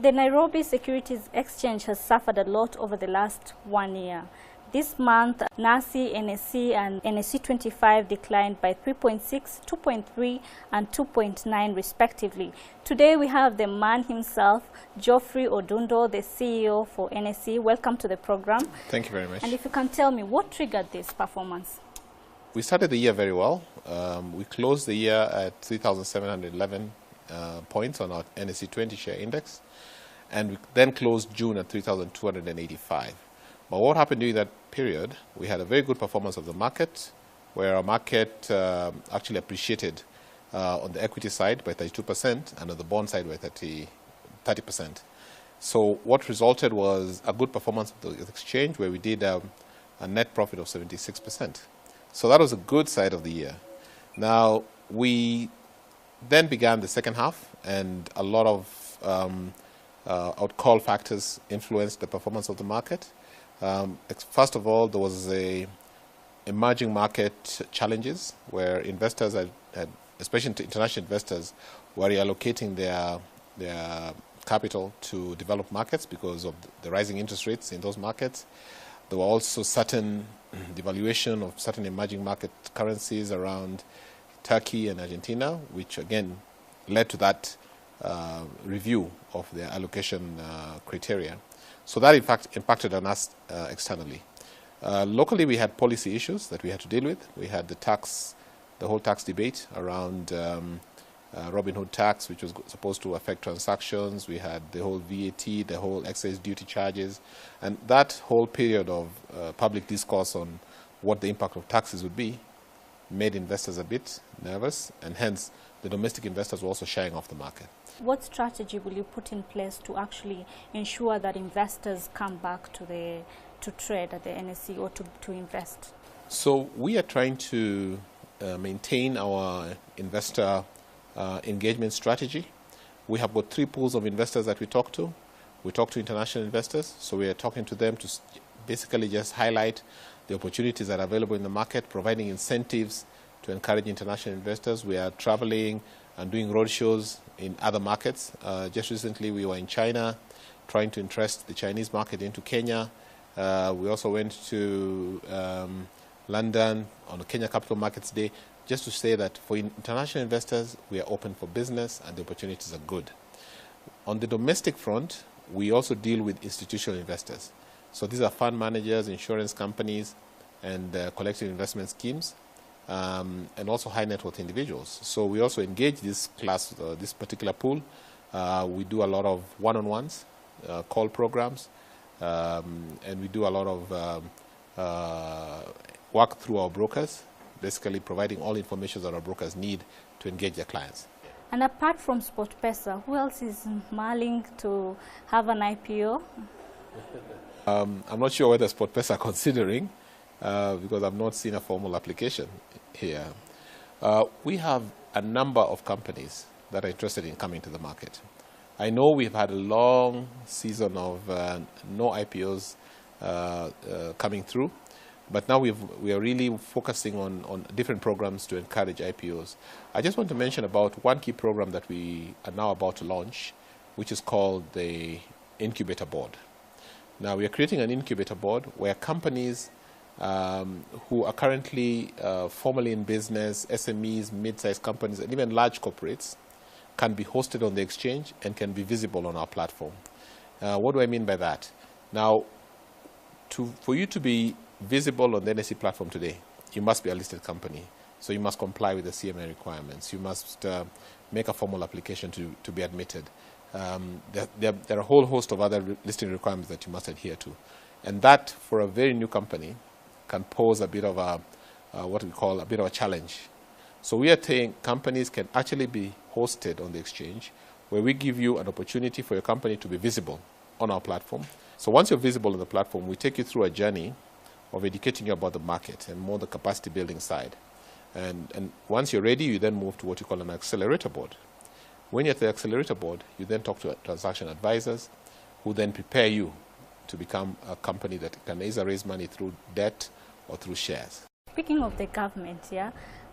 The Nairobi Securities Exchange has suffered a lot over the last 1 year. This month, NSE, NSE and NSE 25 declined by 3.6, 2.3 and 2.9 respectively. Today we have the man himself, Geoffrey Odundo, the CEO for NSE. Welcome to the program. Thank you very much. And if you can tell me, what triggered this performance? We started the year very well. We closed the year at 3,711 points on our NSE 20 share index, and we then closed June at 3,285. But what happened during that period, we had a very good performance of the market, where our market actually appreciated on the equity side by 32% and on the bond side by 30%. So what resulted was a good performance of the exchange, where we did a net profit of 76%. So that was a good side of the year. Now, we then began the second half, and a lot of I would call factors influenced the performance of the market. First of all, there was emerging market challenges where investors had, especially international investors, were reallocating their capital to developed markets because of the rising interest rates in those markets. There were also certain devaluation of certain emerging market currencies around Turkey and Argentina, which again led to that review of their allocation criteria. So that in fact impacted on us externally. Locally, we had policy issues that we had to deal with. We had the whole tax debate around Robin Hood tax, which was supposed to affect transactions. We had the whole VAT, the whole excise duty charges, and that whole period of public discourse on what the impact of taxes would be made investors a bit nervous, and hence the domestic investors were also shying off the market. What strategy will you put in place to actually ensure that investors come back to trade at the NSE or to invest? So we are trying to maintain our investor engagement strategy. We have got 3 pools of investors that we talk to. We talk to international investors, so we are talking to them to basically just highlight the opportunities that are available in the market, providing incentives to encourage international investors. We are traveling and doing roadshows in other markets. Just recently we were in China trying to interest the Chinese market into Kenya. We also went to London on the Kenya Capital Markets Day, just to say that for international investors, we are open for business and the opportunities are good. On the domestic front, we also deal with institutional investors. So these are fund managers, insurance companies, and collective investment schemes, and also high net worth individuals. So we also engage this class, this particular pool. We do a lot of one-on-ones, call programs, and we do a lot of work through our brokers, basically providing all information that our brokers need to engage their clients. And apart from SportPesa, who else is mulling to have an IPO? I'm not sure whether SportPesa are considering, because I've not seen a formal application here. We have a number of companies that are interested in coming to the market. I know we've had a long season of no IPOs coming through, but now we are really focusing on different programs to encourage IPOs. I just want to mention about one key program that we are now about to launch, which is called the Incubator Board. Now we are creating an incubator board where companies who are currently formally in business, SMEs, mid-sized companies, and even large corporates can be hosted on the exchange and can be visible on our platform. What do I mean by that? Now, for you to be visible on the NSE platform today, you must be a listed company. So you must comply with the CMA requirements. You must make a formal application to be admitted. There are a whole host of other listing requirements that you must adhere to. And that, for a very new company, can pose a bit of what we call a bit of a challenge. So we are saying companies can actually be hosted on the exchange, where we give you an opportunity for your company to be visible on our platform. So once you're visible on the platform, we take you through a journey of educating you about the market and more the capacity building side. And once you're ready, you then move to what you call an accelerator board. When you're at the accelerator board, you then talk to transaction advisors who then prepare you to become a company that can either raise money through debt or through shares. Speaking of the government,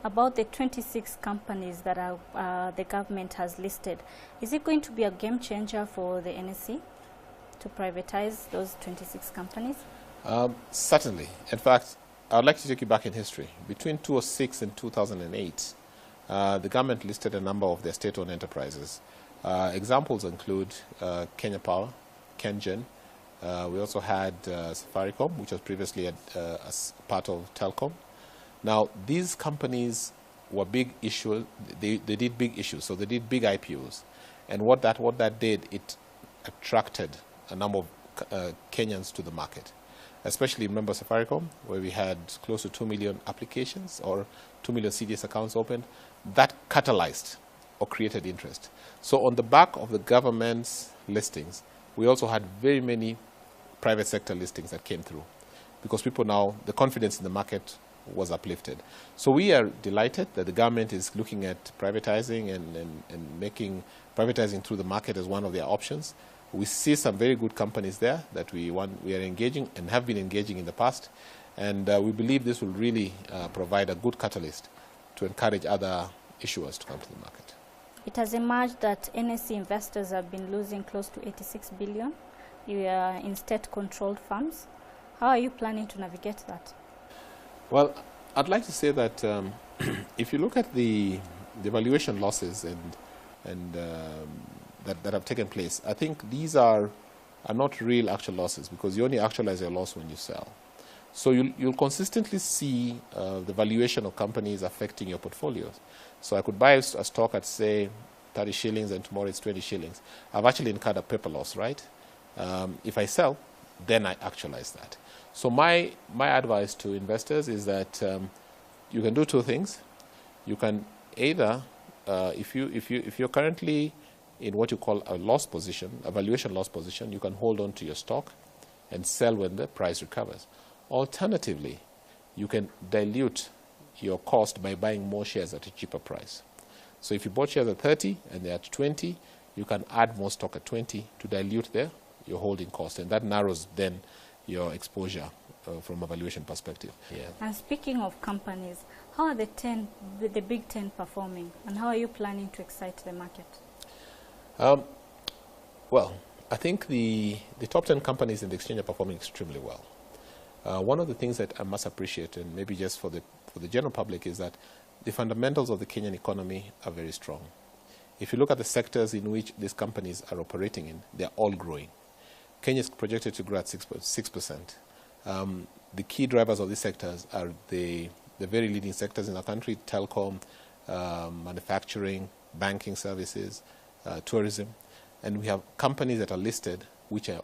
about the 26 companies that are, the government has listed. Is it going to be a game changer for the NSE to privatize those 26 companies? Certainly. In fact, I would like to take you back in history. Between 2006 and 2008, the government listed a number of their state-owned enterprises. Examples include Kenya Power, KenGen. We also had Safaricom, which was previously as part of Telcom. Now, these companies were big issues. They did big issues, so they did big IPOs. And what that did, it attracted a number of Kenyans to the market. Especially, remember Safaricom, where we had close to 2 million applications or 2 million CDS accounts opened. That catalyzed or created interest. So on the back of the government's listings, we also had very many private sector listings that came through, because people now, the confidence in the market was uplifted. So we are delighted that the government is looking at privatizing and making privatizing through the market as one of their options. We see some very good companies there that we are engaging and have been engaging in the past, and we believe this will really provide a good catalyst to encourage other issuers to come to the market. It has emerged that NSE investors have been losing close to 86 billion in state-controlled firms. How are you planning to navigate that? Well, I'd like to say that if you look at the valuation losses that have taken place, I think these are not real actual losses, because you only actualize your loss when you sell. So you'll consistently see the valuation of companies affecting your portfolios. So I could buy a stock at, say, 30 shillings and tomorrow it's 20 shillings. I've actually incurred a paper loss, right? If I sell, then I actualize that. So my advice to investors is that you can do two things. You can either, if you're currently in what you call a loss position, a valuation loss position, you can hold on to your stock and sell when the price recovers. Alternatively, you can dilute your cost by buying more shares at a cheaper price. So if you bought shares at 30 and they're at 20, you can add more stock at 20 to dilute your holding cost, and that narrows then your exposure from a valuation perspective. Yeah. And speaking of companies, how are the big 10 performing, and how are you planning to excite the market? Well, I think the top 10 companies in the exchange are performing extremely well. One of the things that I must appreciate, and maybe just for the general public, is that the fundamentals of the Kenyan economy are very strong. If you look at the sectors in which these companies are operating in, they're all growing. Kenya is projected to grow at 6%. The key drivers of these sectors are the very leading sectors in our country: telecom, manufacturing, banking services, tourism. And we have companies that are listed which are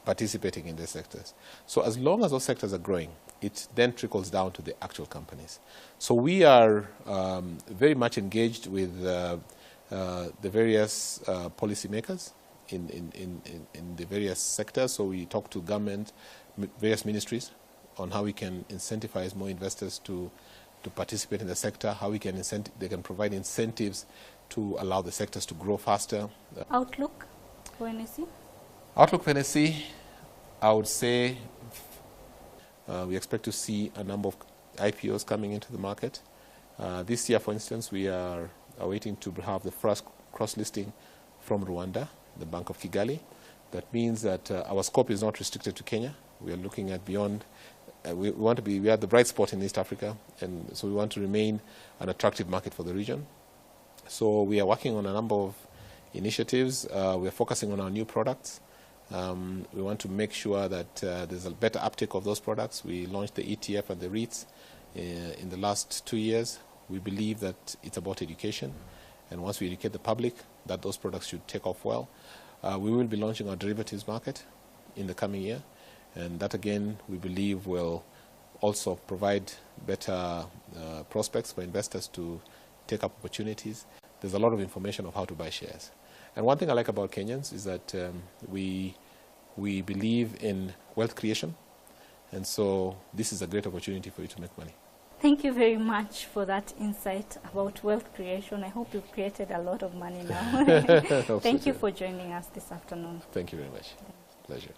participating in these sectors. So as long as those sectors are growing, it then trickles down to the actual companies. So we are very much engaged with the various policymakers in the various sectors. So we talk to government, various ministries, on how we can incentivize more investors to participate in the sector, how they can provide incentives to allow the sectors to grow faster. Outlook for NSE? Outlook for NSE, I would say we expect to see a number of IPOs coming into the market. This year, for instance, we are waiting to have the first cross-listing from Rwanda, the Bank of Kigali. That means that our scope is not restricted to Kenya. We are looking at beyond. We are the bright spot in East Africa, and so we want to remain an attractive market for the region. So we are working on a number of initiatives. We are focusing on our new products. We want to make sure that there's a better uptake of those products. We launched the ETF and the REITs in the last 2 years. We believe that it's about education, and once we educate the public, that those products should take off well. We will be launching our derivatives market in the coming year, and that again we believe will also provide better prospects for investors to take up opportunities. There's a lot of information of how to buy shares. And one thing I like about Kenyans is that we believe in wealth creation, and so this is a great opportunity for you to make money. Thank you very much for that insight about wealth creation. I hope you've created a lot of money now. Thank you for joining us this afternoon. Thank you very much. Pleasure.